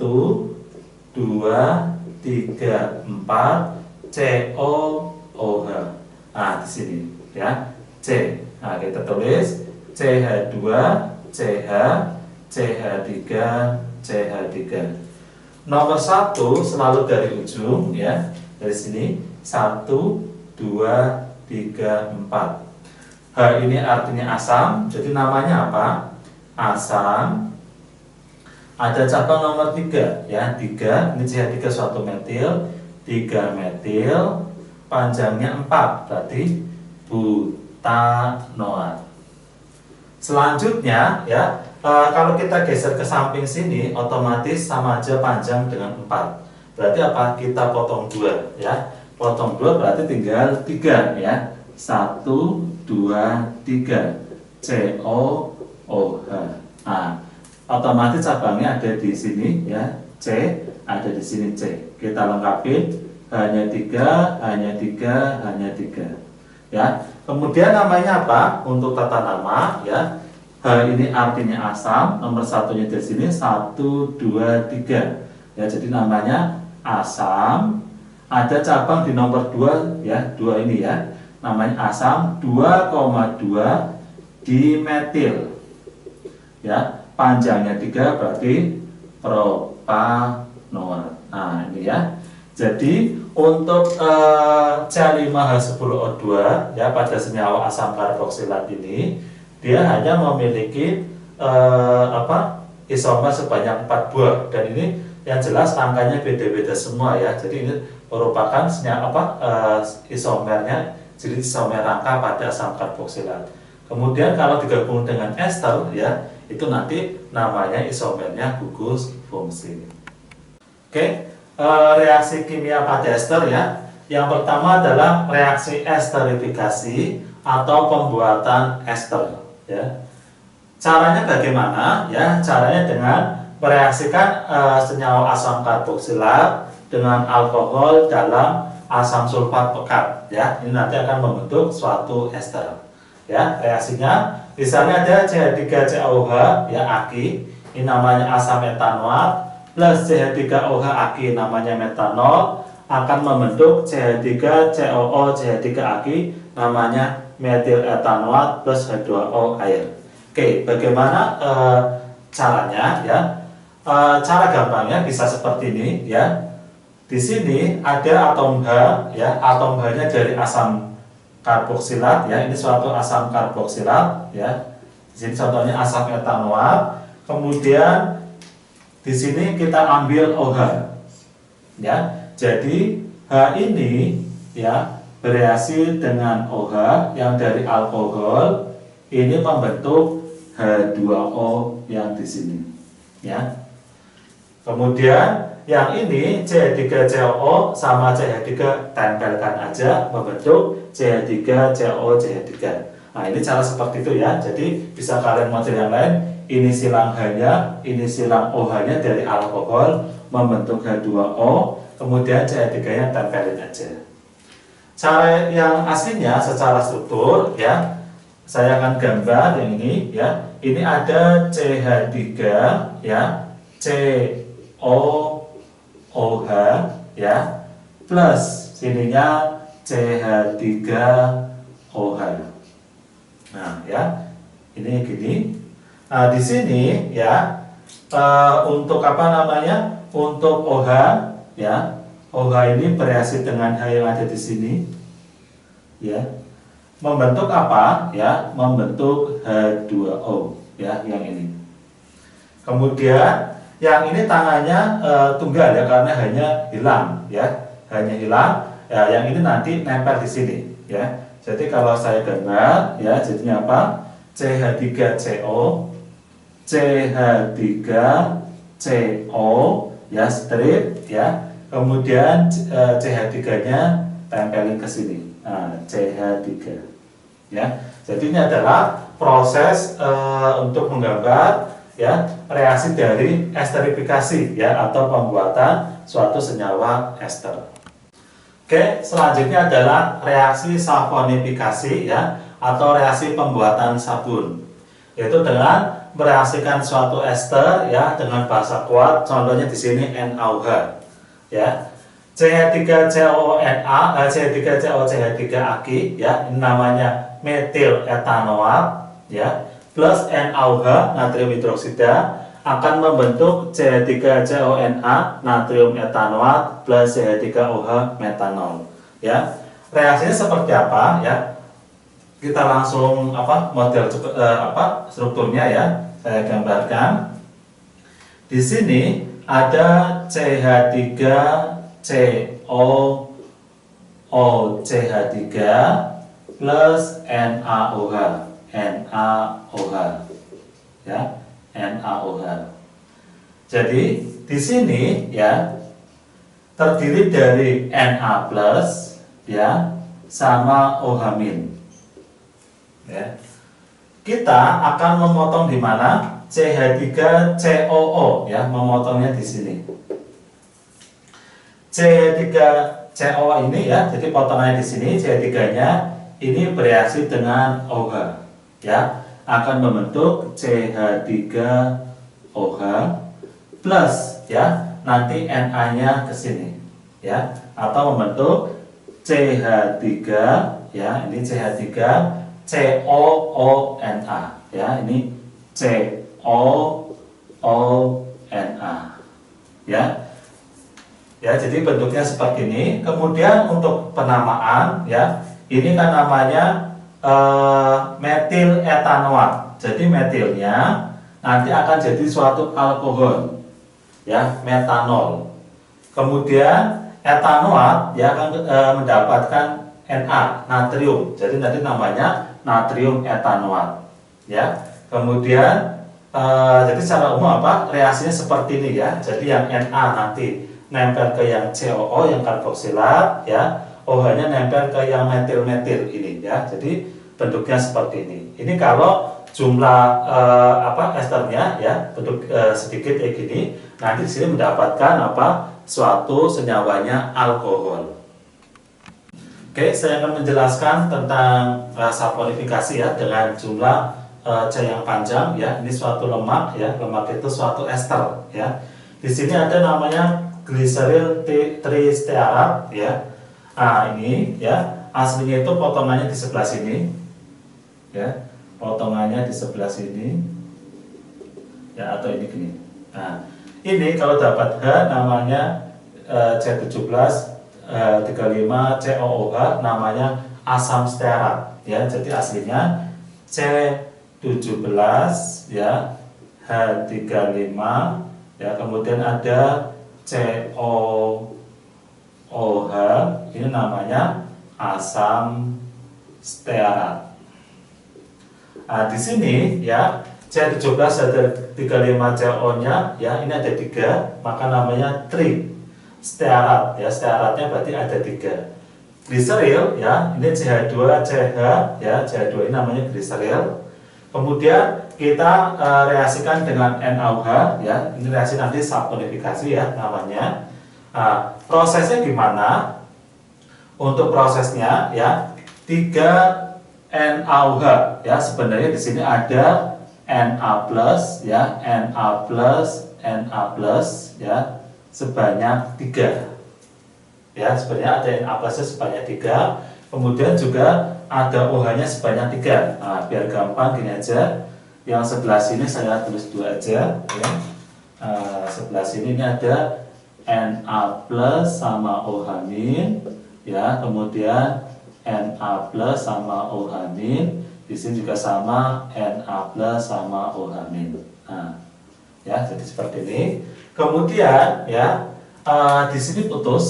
2, 3, 4, COOH. Nah, di sini ya, C. Nah, kita tulis CH2, CH, CH3, CH3. Nomor 1 selalu dari ujung ya, dari sini 1, 2, 3, 4. H ini artinya asam, jadi namanya apa? Asam. Ada cabang nomor 3 ya, 3, ini CH3 suatu metil, 3 metil, panjangnya 4, berarti butanoat. Selanjutnya ya, kalau kita geser ke samping sini, otomatis sama aja panjang dengan 4. Berarti apa? Kita potong 2 ya. Potong 2 berarti tinggal 3 ya. 1, 2, 3. COOH. Nah, otomatis cabangnya ada di sini ya. C ada di sini C. Kita lengkapin hanya 3, hanya 3, hanya 3. Ya. Kemudian namanya apa? Untuk tata nama ya. H ini artinya asam, nomor satunya di sini 1, 2, 3. Ya, jadi namanya asam. Ada cabang di nomor 2 ya, 2 ini ya. Namanya asam 2,2 dimetil. Ya, panjangnya 3 berarti propanoat. Nah, ini ya. Jadi untuk C5H10O2 ya, pada senyawa asam karboksilat ini dia hanya memiliki isomer sebanyak 4 buah, dan ini yang jelas angkanya beda-beda semua ya. Jadi ini merupakan isomernya, jadi isomer rangka pada asam karboksilat. Kemudian kalau digabung dengan ester ya, itu nanti namanya isomernya gugus fungsi. Oke, reaksi kimia pada ester ya. Yang pertama adalah reaksi esterifikasi atau pembuatan ester ya. Caranya bagaimana ya? Caranya dengan mereaksikan senyawa asam karboksilat dengan alkohol dalam asam sulfat pekat ya. Ini nanti akan membentuk suatu ester. Ya, reaksinya misalnya ada CH3COH ya aki, ini namanya asam etanoat plus CH3OH aki namanya metanol akan membentuk CH3COO CH3 aki namanya metil etanoat plus H2O air. Oke, bagaimana caranya ya? Cara gampangnya bisa seperti ini ya. Di sini ada atom H ya, atom H-nya dari asam karboksilat ya, ini suatu asam karboksilat ya. Di sini contohnya asam etanoat. Kemudian di sini kita ambil OH ya. Jadi H ini ya bereaksi dengan OH yang dari alkohol ini membentuk H2O yang di sini ya. Kemudian yang ini CH3COO sama CH3 tempelkan aja membentuk CH3COO CH3. Nah, ini cara seperti itu ya. Jadi bisa kalian model yang lain, ini silang H-nya, ini silang OH-nya dari alkohol membentuk H2O, kemudian CH3-nya tempelin aja. Cara yang aslinya secara struktur ya, saya akan gambar yang ini ya. Ini ada CH3 ya, COOH ya, plus sininya CH3OH. Nah ya, ini gini. Nah di sini ya, untuk apa namanya? Untuk OH ya, OH ini bereaksi dengan H yang ada di sini ya. Membentuk apa ya? Membentuk H2O ya, yang ini. Kemudian yang ini tangannya tunggal ya, karena hanya hilang ya, hanya hilang ya. Yang ini nanti nempel di sini ya. Jadi kalau saya gambar ya, jadinya apa? CH3CO, CH3CO ya, strip ya. Kemudian CH3-nya tempelin ke sini. Nah, CH3 ya. Jadi ini adalah proses untuk menggambar ya reaksi dari esterifikasi ya, atau pembuatan suatu senyawa ester. Oke, selanjutnya adalah reaksi saponifikasi ya, atau reaksi pembuatan sabun, yaitu dengan mereaksikan suatu ester ya dengan basa kuat. Contohnya di sini NaOH ya. CH3CONA, CH3COCH3 aki ya, ini namanya metil etanoat ya, plus NaOH natrium hidroksida akan membentuk CH3CONA natrium etanoat plus CH3OH metanol ya. Reaksinya seperti apa ya? Kita langsung model strukturnya ya, saya gambarkan. Di sini ada CH3COOCH3 plus NaOH ya, NaOH. Jadi di sini ya terdiri dari Na plus ya sama OH min ya. Kita akan memotong di mana? CH3COO ya, memotongnya di sini. CH3CO ini ya, jadi potongannya di sini. CH3-nya ini bereaksi dengan OH ya, akan membentuk CH3OH plus ya, nanti Na-nya ke sini ya, atau membentuk CH3 ya, ini CH3 COONA ya, ini COONA ya. Ya, jadi bentuknya seperti ini. Kemudian untuk penamaan ya, ini kan namanya metil etanoat. Jadi metilnya nanti akan jadi suatu alkohol ya, metanol. Kemudian etanoat ya akan mendapatkan Na, natrium. Jadi nanti namanya natrium etanoat ya. Kemudian jadi secara umum reaksinya seperti ini ya. Jadi yang Na nanti nempel ke yang COO yang karboksilat, ya. OH-nya nempel ke yang metil-metil ini, ya. Jadi bentuknya seperti ini. Ini kalau jumlah esternya, ya, bentuk sedikit kayak gini. Nanti di sini mendapatkan suatu senyawanya alkohol. Oke, saya akan menjelaskan tentang saponifikasi, ya, dengan jumlah C yang panjang, ya. Ini suatu lemak, ya. Lemak itu suatu ester, ya. Di sini ada namanya gliseril tristearat, ya. Nah, ini, ya, aslinya itu potongannya di sebelah sini, ya, potongannya di sebelah sini, ya, atau ini gini. Nah, ini kalau dapat H namanya C17 35 COOH, namanya asam stearat, ya. Jadi aslinya C17, ya, H35, ya, kemudian ada COOH, ini namanya asam stearat. Nah, di sini, ya, C17 ada 35 CO-nya, ya, ini ada 3, maka namanya tri stearat, ya. Stearatnya berarti ada 3. Gliseril, ya, ini CH2 CH, ya, CH2 ini namanya gliseril. Kemudian kita reaksikan dengan NaOH, ya. Ini reaksi nanti saponifikasi, ya, namanya. Nah, prosesnya gimana? Untuk prosesnya, ya, 3 NaOH, ya. Sebenarnya di sini ada Na+, ya, Na+, ya, sebanyak 3. Ya, sebenarnya ada Na+, sebanyak 3. Kemudian juga ada OH-nya sebanyak 3. Nah, biar gampang gini aja. Yang sebelah sini saya tulis 2 aja, ya. Sebelah sini ini ada Na+ sama OH-, ya. Kemudian Na+ sama OH-, di sini juga sama Na+ sama OH-. Nah, ya, jadi seperti ini. Kemudian, ya, di sini putus,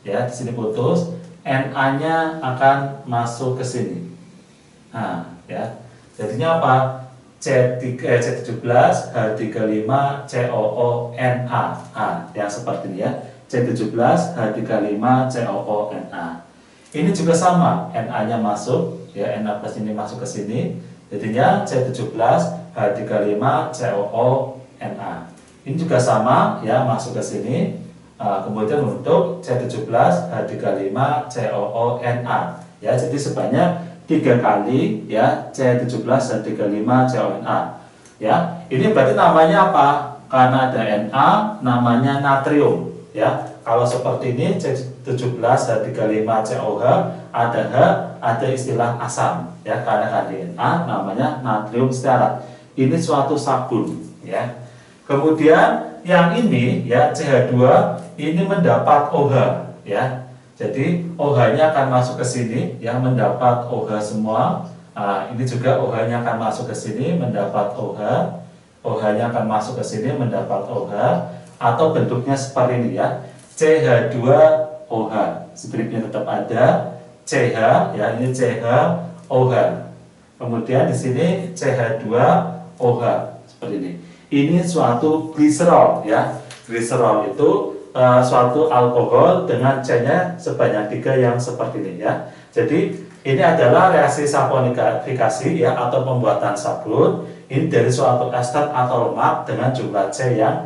ya, di sini putus. Na-nya akan masuk ke sini. Nah, ya, jadinya apa? C17 H35 COO-Na. Nah, yang seperti ini, ya. C17 H35 COO-Na. Ini juga sama, Na-nya masuk, ya, Na+ ini masuk ke sini. Jadinya C17 H35 COO-Na. Ini juga sama, ya, masuk ke sini. Kemudian membentuk C17 H35 COO-Na, ya. Jadi sebanyak 3 kali, ya, C17 H35 COO-Na, ya. Ini berarti namanya apa? Karena ada Na, namanya natrium, ya. Kalau seperti ini C17 H35 COH, ada H, ada istilah asam, ya. Karena ada Na, namanya natrium stearat. Ini suatu sabun, ya. Kemudian yang ini, ya, CH2 ini mendapat OH, ya. Jadi OH-nya akan masuk ke sini, yang mendapat OH semua. Nah, ini juga OH-nya akan masuk ke sini, mendapat OH. OH-nya akan masuk ke sini, mendapat OH. Atau bentuknya seperti ini, ya, CH2OH. Stripnya tetap ada, CH, ya, ini CH OH. Kemudian di sini CH2OH seperti ini. Ini suatu gliserol, ya. Gliserol itu suatu alkohol dengan C-nya sebanyak 3 yang seperti ini, ya. Jadi ini adalah reaksi saponifikasi, ya, atau pembuatan sabun. Ini dari suatu ester atau lemak dengan jumlah C yang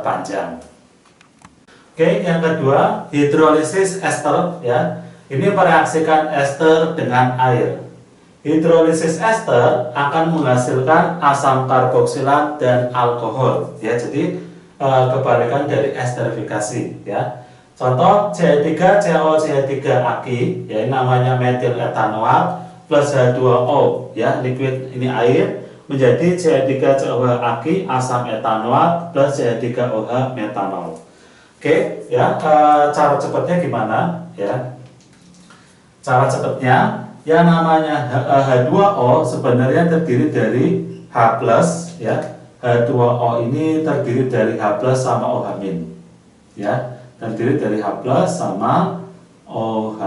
panjang. Oke, yang kedua, hidrolisis ester, ya. Ini mereaksikan ester dengan air. Hidrolisis ester akan menghasilkan asam karboksilat dan alkohol, ya. Jadi kebalikan dari esterifikasi, ya. Contoh CH3COCH3 aki, ya, ini namanya metil etanoat plus H2O, ya, liquid ini air, menjadi CH3COH aki asam etanoat plus CH3OH metanol. Oke, ya, cara cepatnya gimana, ya? Cara cepatnya, yang namanya H2O sebenarnya terdiri dari H+, ya. H2O ini terdiri dari H+ sama OH-, ya. Terdiri dari H+ sama OH-,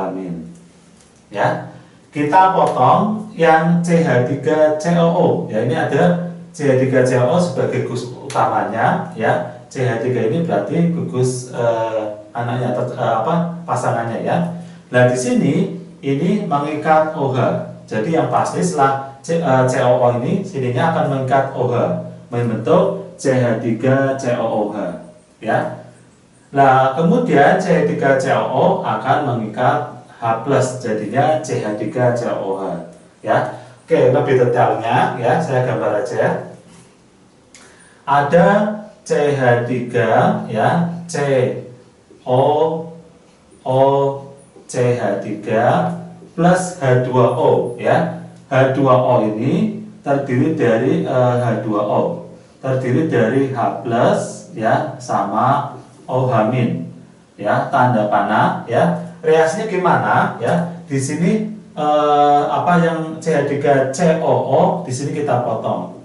ya. Kita potong yang CH3COO, ya. Ini ada CH3COO sebagai gus utamanya, ya. CH3 ini berarti gugus anaknya pasangannya ya. Nah, di sini ini mengikat OH. Jadi yang pasti setelah COO ini sininya akan mengikat OH, membentuk CH3COOH ya. Nah, kemudian CH3COO akan mengikat H+, jadinya CH3COOH ya. Oke, lebih detailnya ya, saya gambar aja. Ada CH3 ya, COO CH3 plus H2O ya. H2O ini terdiri dari H2O, terdiri dari H+ ya sama OH- ya, tanda panah ya. Reaksinya gimana ya? Di sini apa yang CH3COO di sini kita potong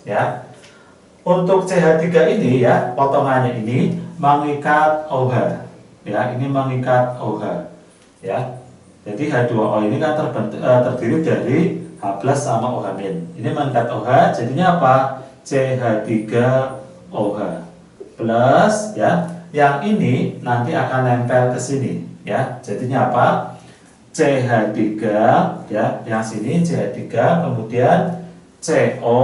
ya. Untuk CH3 ini ya, potongannya ini mengikat OH ya, ini mengikat OH ya. Jadi H2O ini kan terdiri dari H+ sama OH-. Ini mengikat OH, jadinya apa? CH3OH plus ya. Yang ini nanti akan nempel ke sini ya. Jadinya apa? CH3 ya, yang sini CH3, kemudian CO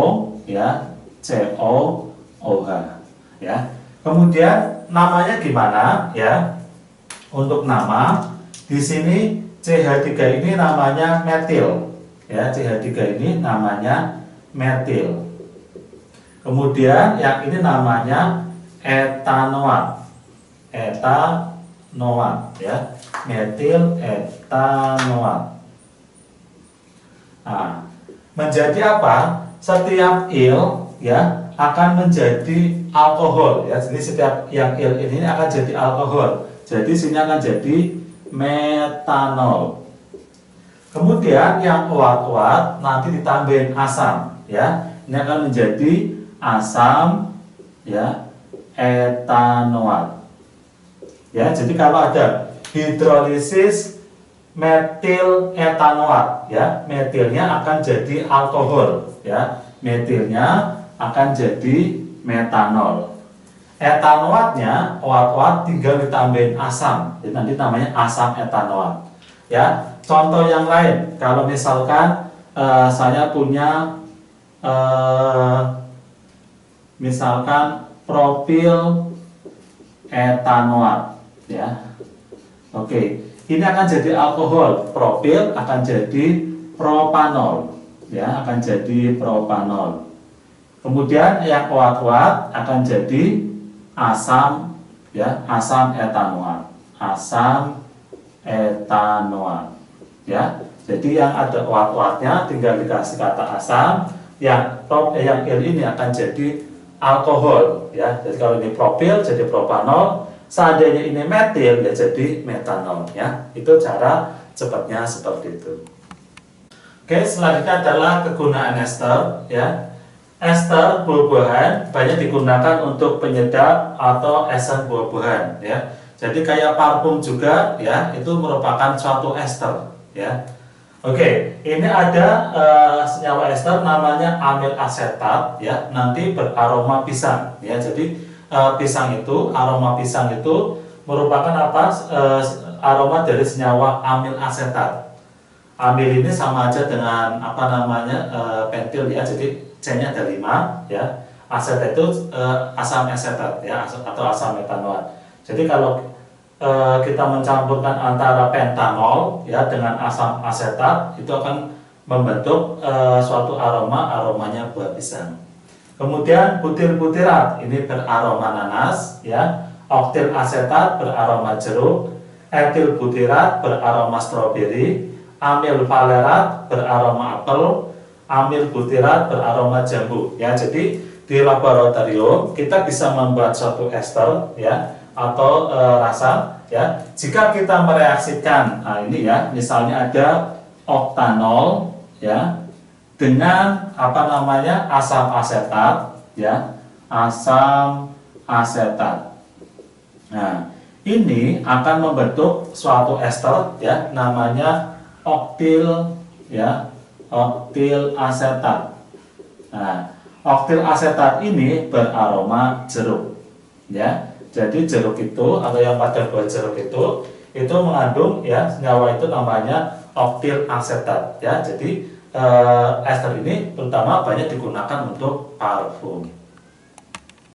ya, COOH ya. Kemudian namanya gimana ya? Untuk nama di sini CH3 ini namanya metil ya, CH3 ini namanya metil. Kemudian yang ini namanya etanoat. Etanoat ya, metil etanoat. Nah, menjadi apa? Setiap il ya akan menjadi alkohol ya. Jadi setiap yang il ini akan jadi alkohol. Jadi sini akan jadi metanol. Kemudian yang uat-uat nanti ditambahin asam ya. Ini akan menjadi asam ya, etanoat. Ya, jadi kalau ada hidrolisis metil etanoat ya, metilnya akan jadi alkohol ya, metilnya akan jadi metanol. Etanoatnya, uat-uat tinggal ditambahin asam, jadi nanti namanya asam etanoat ya. Contoh yang lain, kalau misalkan saya punya misalkan propil etanoat ya. Oke, ini akan jadi alkohol, propil akan jadi propanol ya, akan jadi propanol. Kemudian yang uat-uat akan jadi asam ya, asam etanoat, asam etanoat ya. Jadi yang ada uat-uatnya tinggal dikasih kata asam, yang il ini akan jadi alkohol ya. Jadi kalau ini propil jadi propanol, seandainya ini metil ya jadi metanol ya. Itu cara cepatnya seperti itu. Oke, selanjutnya adalah kegunaan ester ya. Ester buah-buahan banyak digunakan untuk penyedap atau esen buah-buahan ya. Jadi kayak parfum juga ya, itu merupakan suatu ester ya. Oke, ini ada senyawa ester namanya amil asetat ya, nanti beraroma pisang ya. Jadi pisang itu, aroma pisang itu merupakan apa? Aroma dari senyawa amil asetat. Amil ini sama aja dengan apa namanya pentil ya. Jadi C-nya ada 5 ya. Asetat itu asam asetat ya, atau asam metanoat. Jadi kalau kita mencampurkan antara pentanol ya dengan asam asetat, itu akan membentuk suatu aromanya buah pisang. Kemudian butir-butirat ini beraroma nanas ya, oktil asetat beraroma jeruk, etil butirat beraroma stroberi, amil valerat beraroma apel, amil butirat beraroma jambu ya. Jadi di laboratorium kita bisa membuat suatu ester ya, atau rasa ya. Jika kita mereaksikan, nah ini ya, misalnya ada oktanol ya dengan apa namanya asam asetat ya, asam asetat. Nah, ini akan membentuk suatu ester ya, namanya oktil ya, oktil asetat. Nah, oktil asetat ini beraroma jeruk ya. Jadi jeruk itu atau yang pada buah jeruk itu mengandung ya senyawa itu namanya oktil asetat ya. Jadi ester ini terutama banyak digunakan untuk parfum.